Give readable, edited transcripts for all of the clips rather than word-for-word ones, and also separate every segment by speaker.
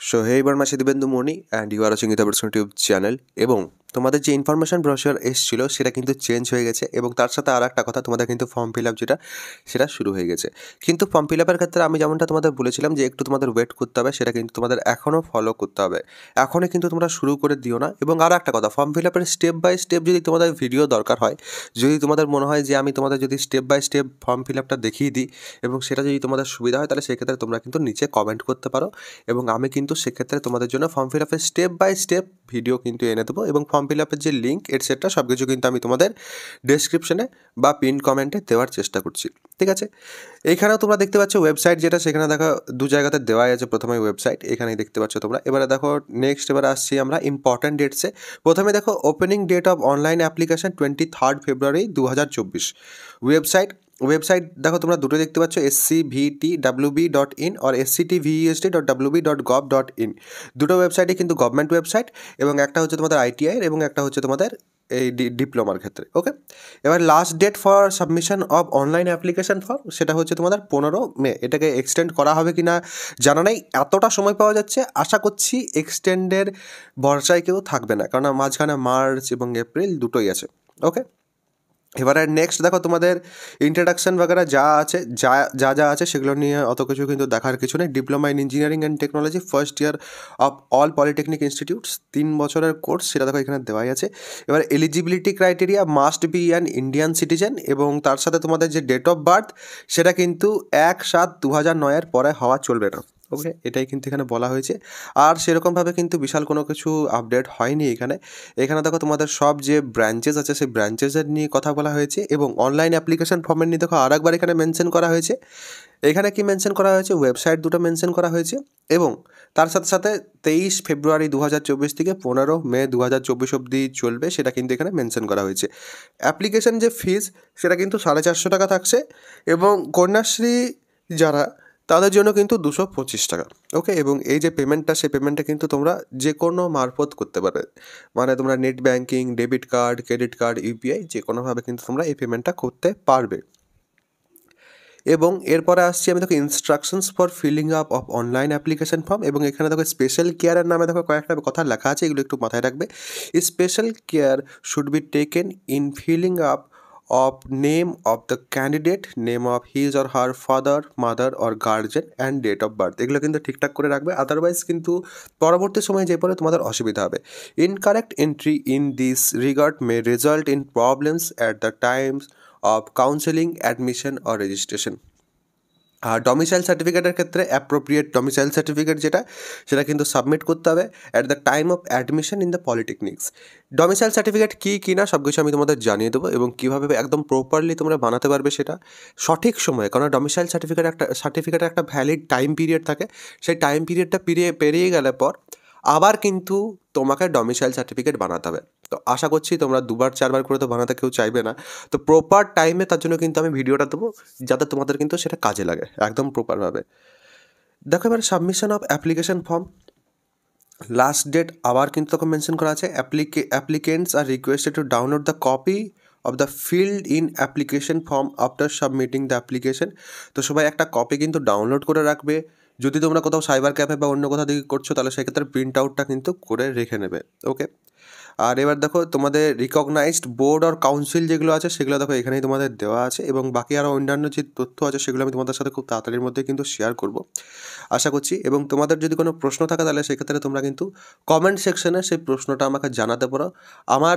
Speaker 1: So hey everyone, my Dibendu Moni and you are watching the YouTube channel এবং তোমাদের যে information ব্রোশার এসেছিল সেটা কিন্তু চেঞ্জ হয়ে গেছে এবং তার সাথে আর একটা কথা তোমাদের কিন্তু ফর্ম ফিল আপ যেটা সেটা শুরু হয়ে গেছে। কিন্তু ফর্ম ফিল আপের ক্ষেত্রে আমি যেমনটা তোমাদের বলেছিলাম যে একটু তোমাদের ওয়েট করতে হবে, সেটা কিন্তু তোমাদের এখনও ফলো করতে হবে। এখনই কিন্তু তোমরা শুরু করে দিও না। এবং আর একটা কথা, ফর্ম ফিল আপের স্টেপ বাই স্টেপ যদি তোমাদের ভিডিও দরকার হয়, যদি তোমাদের মনে হয় যে আমি তোমাদের যদি step by step form fill আপটা দেখিয়ে দিই এবং সেটা যদি তোমাদের সুবিধা হয়, তাহলে সেক্ষেত্রে তোমরা কিন্তু নিচে কমেন্ট করতে পারো এবং আমি কিন্তু সেক্ষেত্রে তোমাদের জন্য ফর্ম ফিল আপের স্টেপ বাই স্টেপ ভিডিও কিন্তু এনে দেবো এবং ফর্ম ফিল আপের যে লিঙ্ক এটসেট্রা সব কিছু কিন্তু আমি তোমাদের ডেসক্রিপশনে বা পিন কমেন্টে দেওয়ার চেষ্টা করছি। ঠিক আছে, এইখানেও তোমরা দেখতে পাচ্ছ ওয়েবসাইট, যেটা সেখানে দেখো দু জায়গাতে দেওয়াই আছে। প্রথমে ওয়েবসাইট এখানেই দেখতে পাচ্ছ তোমরা। এবারে দেখো নেক্সট, এবারে আসছি আমরা ইম্পর্ট্যান্ট ডেটসে। প্রথমে দেখো opening date of online application 23 February 2024। Website দেখো তোমরা দুটো দেখতে পাচ্ছ, scvtwb.in আর sctvesd.wb.gov.in। দুটো ওয়েবসাইটই কিন্তু গভর্নমেন্ট ওয়েবসাইট এবং একটা হচ্ছে তোমাদের আইটিআই এবং একটা হচ্ছে তোমাদের এই ডিপ্লোমার ক্ষেত্রে। ওকে, এবার last date for submission of online application form সেটা হচ্ছে তোমাদের 15 মে। এটাকে এক্সটেন্ড করা হবে কি না জানা নেই, এতটা সময় পাওয়া যাচ্ছে। আশা করছি এক্সটেন্ডের ভরসায় কেউ থাকবে না, কারণ মাঝখানে মার্চ এবং এপ্রিল দুটোই আছে। ওকে, এবারে নেক্সট দেখো তোমাদের ইন্ট্রোডাকশন বাগেরা যা আছে, যা আছে সেগুলো নিয়ে অত কিছু কিন্তু দেখার কিছু নেই। Diploma in engineering and technology first year of all polytechnic institutes, 3 বছরের কোর্স, সেটা দেখো এখানে দেওয়াই আছে। এবার eligibility criteria must be an Indian citizen এবং তার সাথে তোমাদের যে ডেট অফ বার্থ সেটা কিন্তু 1/7/2009 পরে হওয়া চলবে না। ওকে, এটাই কিন্তু এখানে বলা হয়েছে। আর সেরকমভাবে কিন্তু বিশাল কোনো কিছু আপডেট হয়নি এখানে। এখানে দেখো তোমাদের সব যে ব্রাঞ্চেস আছে সেই ব্রাঞ্চেসের নিয়ে কথা বলা হয়েছে এবং অনলাইন অ্যাপ্লিকেশন ফর্মের নিয়ে দেখো আর একবার এখানে মেনশন করা হয়েছে। এখানে কি মেনশন করা হয়েছে, ওয়েবসাইট দুটো মেনশন করা হয়েছে এবং তার সাথে সাথে 23 ফেব্রুয়ারি 2024 থেকে 15 মে 2024 অবধি চলবে, সেটা কিন্তু এখানে মেনশন করা হয়েছে। অ্যাপ্লিকেশন যে ফিজ সেটা কিন্তু 450 টাকা থাকছে এবং কন্যাশ্রী যারা তাদের জন্য কিন্তু 225 টাকা। ওকে, এবং এই যে পেমেন্টটা, সেই পেমেন্টটা কিন্তু তোমরা যে কোনো মারফত করতে পারবে, মানে তোমরা net banking, debit card, credit card, UPI যে কোনোভাবে কিন্তু তোমরা এই পেমেন্টটা করতে পারবে। এবং এরপরে আসছি আমি দেখো instructions for filling up of online application form এবং এখানে দেখো স্পেশাল কেয়ারের নামে দেখো কয়েকটা কথা লেখা আছে, এগুলো একটু মাথায় রাখবে। Special care should be taken in filling up of name of the candidate, name of his or her father, mother or guardian and date of birth, এগুলো কিন্তু ঠিকঠাক করে রাখবে, আদারওয়াইজ কিন্তু পরবর্তী সময়ে যে পরে তোমাদের অসুবিধা হবে। Incorrect entry in this regard may result in problems at the times of counselling, admission or registration. আর ডমিসাইল সার্টিফিকেটের ক্ষেত্রে অ্যাপ্রোপ্রিয়েট ডমিসাইল সার্টিফিকেট যেটা সেটা কিন্তু সাবমিট করতে হবে at the time of admission in the polytechnics. Domicile certificate কী না সব কিছু আমি তোমাদের জানিয়ে দেবো এবং কীভাবে একদম প্রপারলি তোমরা বানাতে পারবে সেটা সঠিক সময়ে, কারণ ডমিসাইল সার্টিফিকেটের একটা ভ্যালিড টাইম পিরিয়ড থাকে। সেই টাইম পিরিয়ডটা পেরিয়ে গেলে পর আবার কিন্তু তোমাকে ডমিসাইল সার্টিফিকেট বানাতে হবে। তো আশা করছি তোমরা 2-4 করে তো বানাতে কেউ চাইবে না, তো প্রপার টাইমে তার জন্য কিন্তু আমি ভিডিওটা দেবো যাতে তোমাদের কিন্তু সেটা কাজে লাগে একদম প্রপারভাবে। দেখো এবার submission of application form last date আবার কিন্তু তখন মেনশন করা আছে। Applicants are requested to download the copy of the filled in application form after submitting the application. তো সবাই একটা কপি কিন্তু ডাউনলোড করে রাখবে। যদি তোমরা কোথাও সাইবার ক্যাফে বা অন্য কোথাও দিকে করছো তাহলে সেক্ষেত্রে প্রিন্ট আউটটা কিন্তু করে রেখে নেবে। ওকে, আর এবার দেখো তোমাদের রিকগনাইজড বোর্ড আর কাউন্সিল যেগুলো আছে সেগুলো দেখো এখানেই তোমাদের দেওয়া আছে এবং বাকি আরও অন্যান্য যে তথ্য আছে সেগুলো আমি তোমাদের সাথে খুব তাড়াতাড়ির মধ্যে কিন্তু শেয়ার করব আশা করছি। এবং তোমাদের যদি কোনো প্রশ্ন থাকে তাহলে সেক্ষেত্রে তোমরা কিন্তু কমেন্ট সেকশনে সেই প্রশ্নটা আমাকে জানাতে পারো। আমার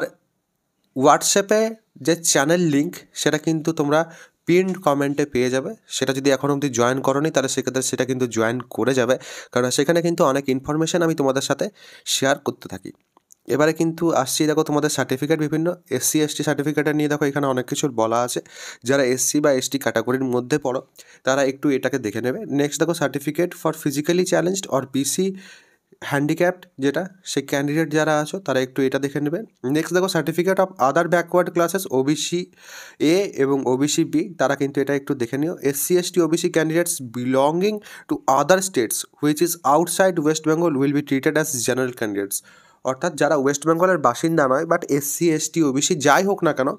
Speaker 1: হোয়াটসঅ্যাপে যে চ্যানেল লিঙ্ক সেটা কিন্তু তোমরা পিনড কমেন্টে পেয়ে যাবে, সেটা যদি এখন অবধি জয়েন করোনি তাহলে সেক্ষেত্রে সেটা কিন্তু জয়েন করে যাবে, কারণ সেখানে কিন্তু অনেক ইনফরমেশান আমি তোমাদের সাথে শেয়ার করতে থাকি। এবারে কিন্তু আসছি দেখো তোমাদের সার্টিফিকেট, বিভিন্ন SC ST সার্টিফিকেটের নিয়ে দেখো এখানে অনেক কিছু বলা আছে। যারা SC বা ST ক্যাটাগরির মধ্যে পড়ো তারা একটু এটাকে দেখে নেবে। নেক্সট দেখো certificate for physically challenged or BC handicapped, যেটা সেই ক্যান্ডিডেট যারা আছো তারা একটু এটা দেখে নেবে। নেক্সট দেখো certificate of other backward classes OBC A এবং OBC B, তারা কিন্তু এটা একটু দেখে নিও। SC ST OBC candidates belonging to other states which is outside West Bengal will be treated as general candidates. অর্থাৎ যারা ওয়েস্ট বেঙ্গলের বাসিন্দা নয় বাট SC ST OBC যাই হোক না কেন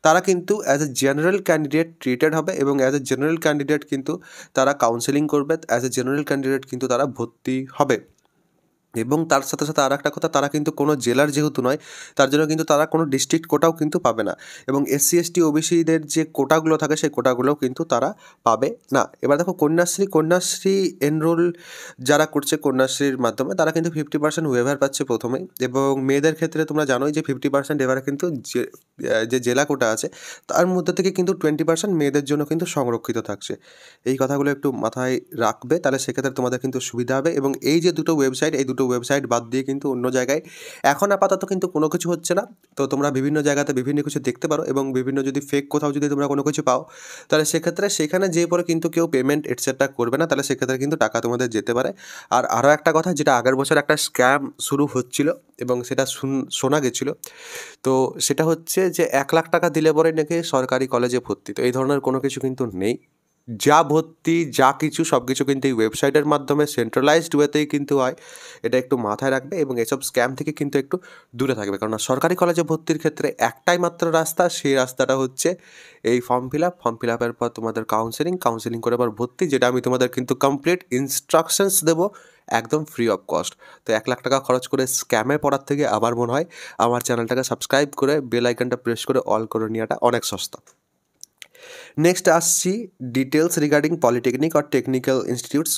Speaker 1: তারা কিন্তু as a general candidate treated হবে এবং অ্যাজ এ জেনারেল ক্যান্ডিডেট কিন্তু তারা কাউন্সেলিং করবে, অ্যাজ এ জেনারেল ক্যান্ডিডেট কিন্তু তারা ভর্তি হবে। এবং তার সাথে সাথে আর একটা কথা, তারা কিন্তু কোনো জেলার যেহেতু নয়, তার জন্য কিন্তু তারা কোনো ডিস্ট্রিক্ট কোটাও কিন্তু পাবে না, এবং SC ST OBCদের যে কোটাগুলো থাকে সেই কোটাগুলোও কিন্তু তারা পাবে না। এবার দেখো কন্যাশ্রী এনরোল যারা করছে কন্যাশ্রীর মাধ্যমে, তারা কিন্তু 50% ওয়েভার পাচ্ছে প্রথমেই, এবং মেয়েদের ক্ষেত্রে তোমরা জানোই যে 50% এবার কিন্তু যে জেলা কোটা আছে তার মধ্যে থেকে কিন্তু 20% মেয়েদের জন্য কিন্তু সংরক্ষিত থাকছে। এই কথাগুলো একটু মাথায় রাখবে, তাহলে সেক্ষেত্রে তোমাদের কিন্তু সুবিধা হবে। এবং এই যে দুটো ওয়েবসাইট, এই দুটো ওয়েবসাইট বাদ দিয়ে কিন্তু অন্য জায়গায় এখন আপাতত কিন্তু কোনো কিছু হচ্ছে না। তো তোমরা বিভিন্ন জায়গাতে বিভিন্ন কিছু দেখতে পারো, এবং বিভিন্ন যদি ফেক কোথাও যদি তোমরা কোনো কিছু পাও, তাহলে সেক্ষেত্রে সেখানে যেয়ে পরে কিন্তু কেউ পেমেন্ট এটসেট্রা করবে না, তাহলে সেক্ষেত্রে কিন্তু টাকা তোমাদের যেতে পারে। আর আরও একটা কথা, যেটা আগের বছর একটা স্ক্যাম শুরু হচ্ছিল এবং সেটা শোনা গেছিলো, তো সেটা হচ্ছে যে 1 লাখ টাকা দিলে পরে নাকি সরকারি কলেজে ভর্তি। তো এই ধরনের কোনো কিছু কিন্তু নেই। যা ভর্তি যা কিছু সব কিছু কিন্তু এই ওয়েবসাইটের মাধ্যমে সেন্ট্রালাইজড ওয়েতেই কিন্তু হয়, এটা একটু মাথায় রাখবে, এবং এসব স্ক্যাম থেকে কিন্তু একটু দূরে থাকবে। কারণ সরকারি কলেজে ভর্তির ক্ষেত্রে একটাই মাত্র রাস্তা, সেই রাস্তাটা হচ্ছে এই ফর্ম ফিল আপের পর তোমাদের কাউন্সেলিং করে আবার ভর্তি, যেটা আমি তোমাদের কিন্তু কমপ্লিট ইনস্ট্রাকশনস দেবো একদম ফ্রি অফ কস্ট। তো 1 লাখ টাকা খরচ করে স্ক্যামে পড়ার থেকে আমার মনে হয় আমার চ্যানেলটাকে সাবস্ক্রাইব করে বেল আইকনটা প্রেস করে অল করে নেওয়াটা অনেক সস্তা। নেক্সট আসছি details regarding polytechnic or technical institutes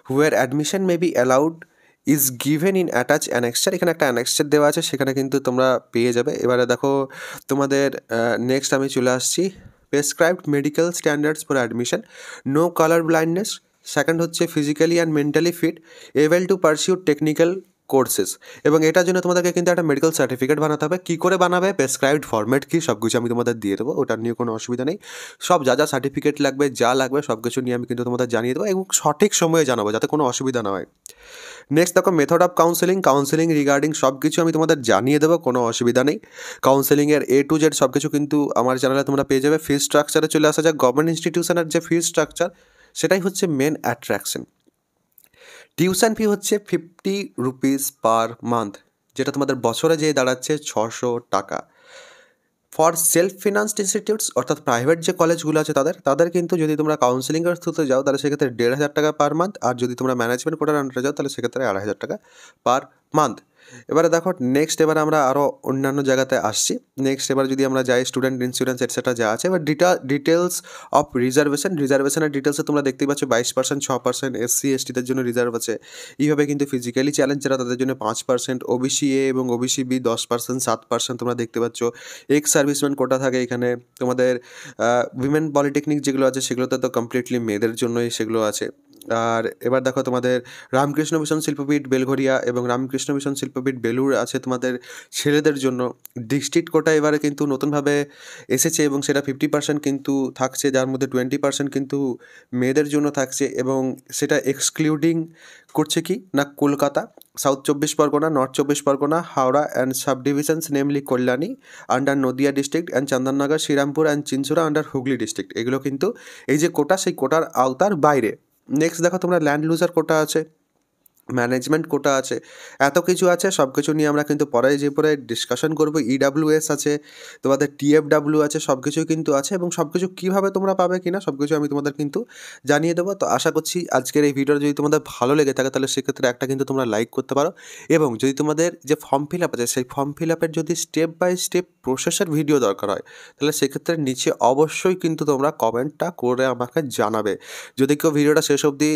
Speaker 1: where admission may be allowed is given in attach annexure. এখানে একটা অ্যানেক্সচার দেওয়া আছে, সেখানে কিন্তু তোমরা পেয়ে যাবে। এবারে দেখো তোমাদের নেক্সট আমি চলে আসছি prescribed medical standards for admission, no colour blindness. Second হচ্ছে physically and mentally fit, able to pursue technical courses. এবং এটার জন্য তোমাদেরকে কিন্তু একটা মেডিকেল সার্টিফিকেট বানাতে হবে। কী করে বানাবে, প্রেসক্রাইবড ফরম্যাট কী, সব কিছু আমি তোমাদের দিয়ে দেবো, ওটার নিয়ে কোনো অসুবিধা নেই। সব যা যা সার্টিফিকেট লাগবে যা লাগবে সব কিছু নিয়ে আমি কিন্তু তোমাদের জানিয়ে দেবো, এবং সঠিক সময়ে জানাবো যাতে কোনো অসুবিধা না হয়। নেক্সট দেখো মেথড অফ কাউন্সেলিং রিগার্ডিং সব কিছু আমি তোমাদের জানিয়ে দেবো, কোনো অসুবিধা নেই। কাউন্সেলিংয়ের A to Z সব কিছু কিন্তু আমার চ্যানেলে তোমরা পেয়ে যাবে। ফিস স্ট্রাকচারে চলে আসা যাক, গভর্নমেন্ট ইনস্টিটিউশনের যে ফিস স্ট্রাকচার সেটাই হচ্ছে মেন অ্যাট্রাকশন। টিউশন ফি হচ্ছে 50 রুপিস পার মান্থ, যেটা তোমাদের বছরে যেয়ে দাঁড়াচ্ছে 600 টাকা। ফর সেলফ ফিনান্সড ইনস্টিটিউটস অর্থাৎ প্রাইভেট যে কলেজগুলো আছে তাদের কিন্তু যদি তোমরা কাউন্সেলিংয়ের থ্রুতে যাও তাহলে সেক্ষেত্রে 1,500 টাকা পার মান্থ, আর যদি তোমরা ম্যানেজমেন্ট কোটার আন্ডারে যাও তাহলে সেক্ষেত্রে 2,500 টাকা পার মান্থ। এবারে দেখো নেক্সট, এবার আমরা আরও অন্যান্য জায়গাতে আসছি। নেক্সট এবার যদি আমরা যাই স্টুডেন্ট ইন্স্যুরেন্স এটসেট্রা যা আছে, এবার ডিটেলস অফ রিজার্ভেশনের ডিটেলসে তোমরা দেখতেই পাচ্ছ 22%, 6% SC STদের জন্য রিজার্ভ আছে। এইভাবে কিন্তু ফিজিক্যালি চ্যালেঞ্জ যারা তাদের জন্য 5%, OBC A এবং OBC B 10%, 7% তোমরা দেখতে পাচ্ছ। এক্স সার্ভিসম্যান কোটা থাকে এখানে। তোমাদের উইমেন পলিটেকনিক যেগুলো আছে সেগুলোতে তো কমপ্লিটলি মেয়েদের জন্যই সেগুলো আছে। আর এবার দেখো তোমাদের রামকৃষ্ণ মিশন শিল্পপীঠ বেলঘরিয়া এবং রামকৃষ্ণ মিশন শিল্পপীঠ বেলুর আছে তোমাদের ছেলেদের জন্য। ডিস্ট্রিক্ট কোটা এবারে কিন্তু নতুনভাবে এসেছে এবং সেটা 50% কিন্তু থাকছে, যার মধ্যে 20% কিন্তু মেয়েদের জন্য থাকছে, এবং সেটা এক্সক্লুডিং করছে কি না Kolkata, south 24 Pargana, north 24 Pargana, Howrah and sub divisions namely Kalyani under Nadia district and Chandannagar, Serampore and Chinsurah under Hooghly district. এগুলো কিন্তু এই যে কোটা সেই কোটার আওতার বাইরে। নেক্সট দেখো তোমরা ল্যান্ড লুজার কোটা আছে, ম্যানেজমেন্ট কোটা আছে, এত কিছু আছে। সব কিছু নিয়ে আমরা কিন্তু পরে ডিসকাশন করবো। EWS আছে, তোমাদের TFW আছে, সব কিছুই কিন্তু আছে, এবং সব কিছু কীভাবে তোমরা পাবে কিনা সব কিছু আমি তোমাদের কিন্তু জানিয়ে দেবো। তো আশা করছি আজকের এই ভিডিওটা যদি তোমাদের ভালো লেগে থাকে তাহলে সেক্ষেত্রে একটা কিন্তু তোমরা লাইক করতে পারো, এবং যদি তোমাদের যে ফর্ম ফিল আপ আছে সেই ফর্ম ফিল আপের যদি স্টেপ বাই স্টেপ প্রসেসের ভিডিও দরকার হয় তাহলে সেক্ষেত্রে নিচে অবশ্যই কিন্তু তোমরা কমেন্টটা করে আমাকে জানাবে। যদি কেউ ভিডিওটা শেষ অবধি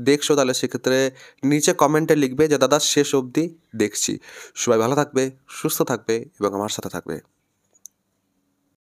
Speaker 1: দেখছো তাহলে সেক্ষেত্রে নিচে কমেন্টে লিখবে যে দাদা শেষ অবধি দেখছি। সবাই ভালো থাকবে, সুস্থ থাকবে এবং আমার সাথে থাকবে।